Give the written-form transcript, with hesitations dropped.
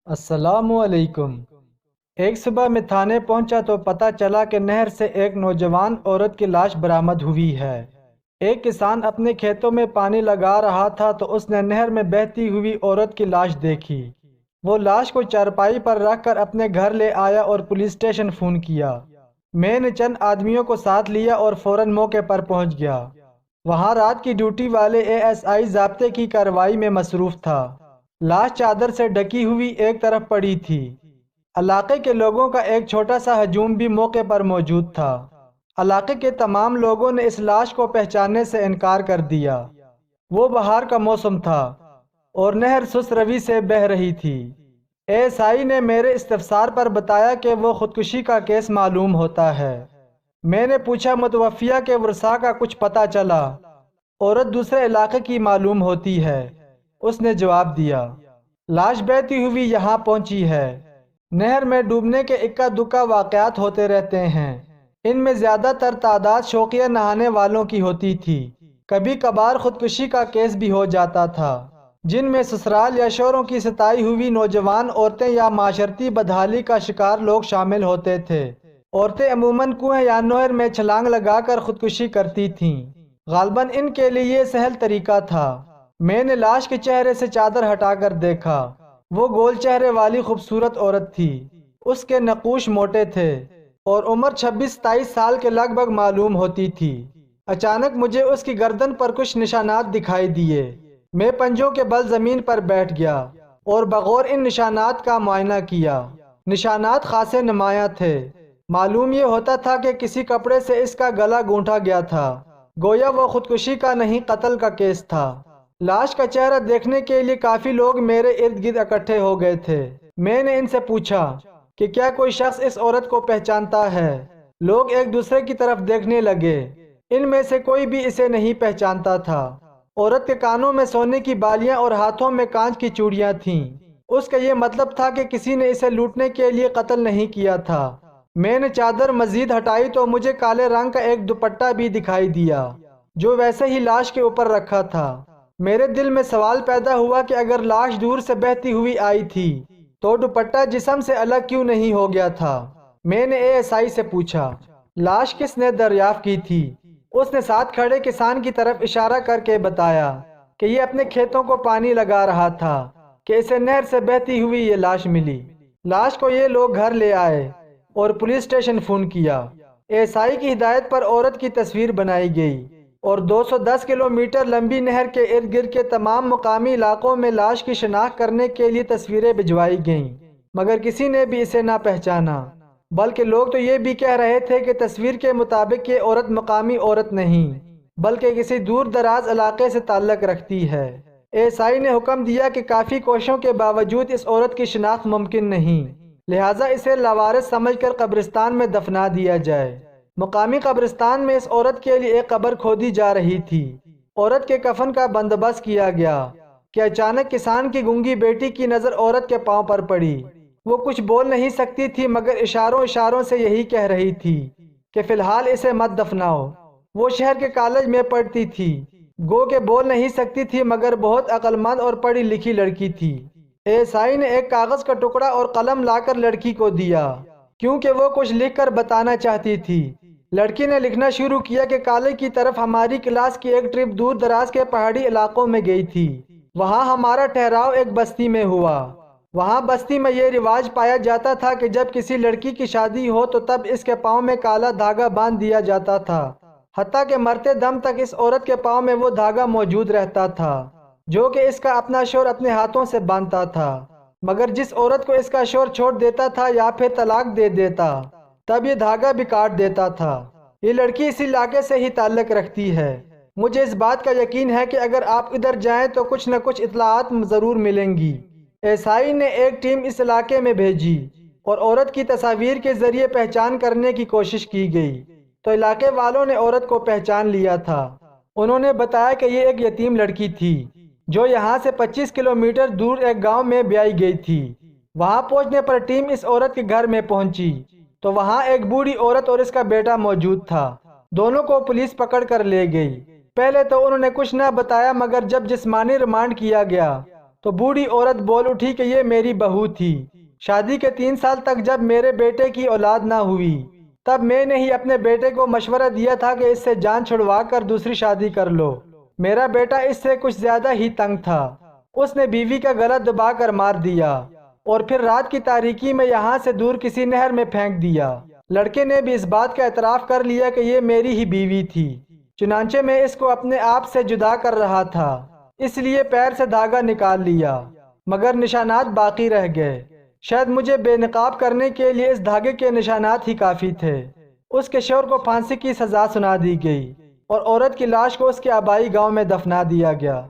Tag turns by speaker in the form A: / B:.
A: السلام علیکم۔ ایک صبح میں تھانے پہنچا تو پتہ چلا کہ نہر سے ایک نوجوان عورت کی لاش برآمد ہوئی ہے۔ ایک کسان اپنے کھیتوں میں پانی لگا رہا تھا تو اس نے نہر میں بہتی ہوئی عورت کی لاش دیکھی۔ وہ لاش کو چارپائی پر رکھ کر اپنے گھر لے آیا اور پولیس اسٹیشن فون کیا۔ میں نے چند آدمیوں کو ساتھ لیا اور فوراً موقع پر پہنچ گیا۔ وہاں رات کی ڈیوٹی والے ASI ضابطے کی کارروائی میں مصروف تھا۔ لاش چادر سے ڈھکی ہوئی ایک طرف پڑی تھی۔ علاقے کے لوگوں کا ایک چھوٹا سا ہجوم بھی موقع پر موجود تھا۔ علاقے کے تمام لوگوں نے اس لاش کو پہچاننے سے انکار کر دیا۔ وہ بہار کا موسم تھا اور نہر سست روی سے بہہ رہی تھی۔ ASI نے میرے استفسار پر بتایا کہ وہ خودکشی کا کیس معلوم ہوتا ہے۔ میں نے پوچھا متوفیہ کے ورثاء کا کچھ پتہ چلا؟ عورت دوسرے علاقے کی معلوم ہوتی ہے، اس نے جواب دیا۔ لاش بہتی ہوئی یہاں پہنچی ہے۔ نہر میں ڈوبنے کے اکا دکا واقعات ہوتے رہتے ہیں۔ ان میں زیادہ تر تعداد شوقیہ نہانے والوں کی ہوتی تھی۔ کبھی کبھار خودکشی کا کیس بھی ہو جاتا تھا، جن میں سسرال یا شوہروں کی ستائی ہوئی نوجوان عورتیں یا معاشرتی بدحالی کا شکار لوگ شامل ہوتے تھے۔ عورتیں عموماً کنویں یا نہر میں چھلانگ لگا کر خودکشی کرتی تھیں۔ غالباً ان کے لیے یہ سہل طریقہ تھا۔ میں نے لاش کے چہرے سے چادر ہٹا کر دیکھا۔ وہ گول چہرے والی خوبصورت عورت تھی۔ اس کے نقوش موٹے تھے اور عمر 26-27 سال کے لگ بھگ معلوم ہوتی تھی۔ اچانک مجھے اس کی گردن پر کچھ نشانات دکھائی دیے۔ میں پنجوں کے بل زمین پر بیٹھ گیا اور بغور ان نشانات کا معائنہ کیا۔ نشانات خاصے نمایاں تھے۔ معلوم یہ ہوتا تھا کہ کسی کپڑے سے اس کا گلا گونٹھا گیا تھا، گویا وہ خودکشی کا نہیں قتل کا کیس تھا۔ لاش کا چہرہ دیکھنے کے لیے کافی لوگ میرے ارد گرد اکٹھے ہو گئے تھے۔ میں نے ان سے پوچھا کہ کیا کوئی شخص اس عورت کو پہچانتا ہے؟ لوگ ایک دوسرے کی طرف دیکھنے لگے۔ ان میں سے کوئی بھی اسے نہیں پہچانتا تھا۔ عورت کے کانوں میں سونے کی بالیاں اور ہاتھوں میں کانچ کی چوڑیاں تھیں۔ اس کا یہ مطلب تھا کہ کسی نے اسے لوٹنے کے لیے قتل نہیں کیا تھا۔ میں نے چادر مزید ہٹائی تو مجھے کالے رنگ کا ایک دوپٹہ بھی دکھائی دیا، جو ویسے ہی لاش کے اوپر رکھا تھا۔ میرے دل میں سوال پیدا ہوا کہ اگر لاش دور سے بہتی ہوئی آئی تھی تو دوپٹہ جسم سے الگ کیوں نہیں ہو گیا تھا؟ میں نے ASI سے پوچھا، لاش کس نے دریافت کی تھی؟ اس نے ساتھ کھڑے کسان کی طرف اشارہ کر کے بتایا کہ یہ اپنے کھیتوں کو پانی لگا رہا تھا کہ اسے نہر سے بہتی ہوئی یہ لاش ملی۔ لاش کو یہ لوگ گھر لے آئے اور پولیس اسٹیشن فون کیا۔ ASI کی ہدایت پر عورت کی تصویر بنائی گئی اور 210 کلومیٹر لمبی نہر کے ارد گرد کے تمام مقامی علاقوں میں لاش کی شناخت کرنے کے لیے تصویریں بھجوائی گئیں، مگر کسی نے بھی اسے نہ پہچانا۔ بلکہ لوگ تو یہ بھی کہہ رہے تھے کہ تصویر کے مطابق یہ عورت مقامی عورت نہیں، بلکہ کسی دور دراز علاقے سے تعلق رکھتی ہے۔ ASI نے حکم دیا کہ کافی کوششوں کے باوجود اس عورت کی شناخت ممکن نہیں، لہٰذا اسے لاوارث سمجھ کر قبرستان میں دفنا دیا جائے۔ مقامی قبرستان میں اس عورت کے لیے ایک قبر کھودی جا رہی تھی۔ عورت کے کفن کا بندوبست کیا گیا کہ اچانک کسان کی گونگی بیٹی کی نظر عورت کے پاؤں پر پڑی۔ وہ کچھ بول نہیں سکتی تھی مگر اشاروں سے یہی کہہ رہی تھی کہ فی الحال اسے مت دفناؤ۔ وہ شہر کے کالج میں پڑھتی تھی، گو کہ بول نہیں سکتی تھی مگر بہت عقل مند اور پڑھی لکھی لڑکی تھی۔ ASI نے ایک کاغذ کا ٹکڑا اور قلم لا کر لڑکی کو دیا، کیونکہ وہ کچھ لکھ کر بتانا چاہتی تھی۔ لڑکی نے لکھنا شروع کیا کہ کالج کی طرف ہماری کلاس کی ایک ٹرپ دور دراز کے پہاڑی علاقوں میں گئی تھی۔ وہاں ہمارا ٹھہراؤ ایک بستی میں ہوا۔ وہاں بستی میں یہ رواج پایا جاتا تھا کہ جب کسی لڑکی کی شادی ہو تو تب اس کے پاؤں میں کالا دھاگا باندھ دیا جاتا تھا، حتیٰ کہ مرتے دم تک اس عورت کے پاؤں میں وہ دھاگا موجود رہتا تھا، جو کہ اس کا اپنا شوہر اپنے ہاتھوں سے باندھتا تھا۔ مگر جس عورت کو اس کا شوہر چھوڑ دیتا تھا یا پھر طلاق دے دیتا، تب یہ دھاگا بھی کاٹ دیتا تھا۔ یہ لڑکی اس علاقے سے ہی تعلق رکھتی ہے۔ مجھے اس بات کا یقین ہے کہ اگر آپ ادھر جائیں تو کچھ نہ کچھ اطلاعات ضرور ملیں گی۔ ASI نے ایک ٹیم اس علاقے میں بھیجی اور عورت کی تصاویر کے ذریعے پہچان کرنے کی کوشش کی گئی تو علاقے والوں نے عورت کو پہچان لیا تھا۔ انہوں نے بتایا کہ یہ ایک یتیم لڑکی تھی جو یہاں سے 25 کلومیٹر دور ایک گاؤں میں بیائی گئی تھی۔ وہاں پہنچنے پر ٹیم اس عورت کے گھر میں پہنچی تو وہاں ایک بوڑھی عورت اور اس کا بیٹا موجود تھا۔ دونوں کو پولیس پکڑ کر لے گئی۔ پہلے تو انہوں نے کچھ نہ بتایا مگر جب جسمانی ریمانڈ کیا گیا تو بوڑھی عورت بول اٹھی کہ یہ میری بہو تھی۔ شادی کے 3 سال تک جب میرے بیٹے کی اولاد نہ ہوئی تب میں نے ہی اپنے بیٹے کو مشورہ دیا تھا کہ اس سے جان چھڑوا کر دوسری شادی کر لو۔ میرا بیٹا اس سے کچھ زیادہ ہی تنگ تھا، اس نے بیوی کا گلا دبا کر مار دیا اور پھر رات کی تاریکی میں یہاں سے دور کسی نہر میں پھینک دیا۔ لڑکے نے بھی اس بات کا اعتراف کر لیا کہ یہ میری ہی بیوی تھی، چنانچہ میں اس کو اپنے آپ سے جدا کر رہا تھا، اس لیے پیر سے دھاگا نکال لیا، مگر نشانات باقی رہ گئے۔ شاید مجھے بے نقاب کرنے کے لیے اس دھاگے کے نشانات ہی کافی تھے۔ اس کے شوہر کو پھانسی کی سزا سنا دی گئی اور عورت کی لاش کو اس کے آبائی گاؤں میں دفنا دیا گیا۔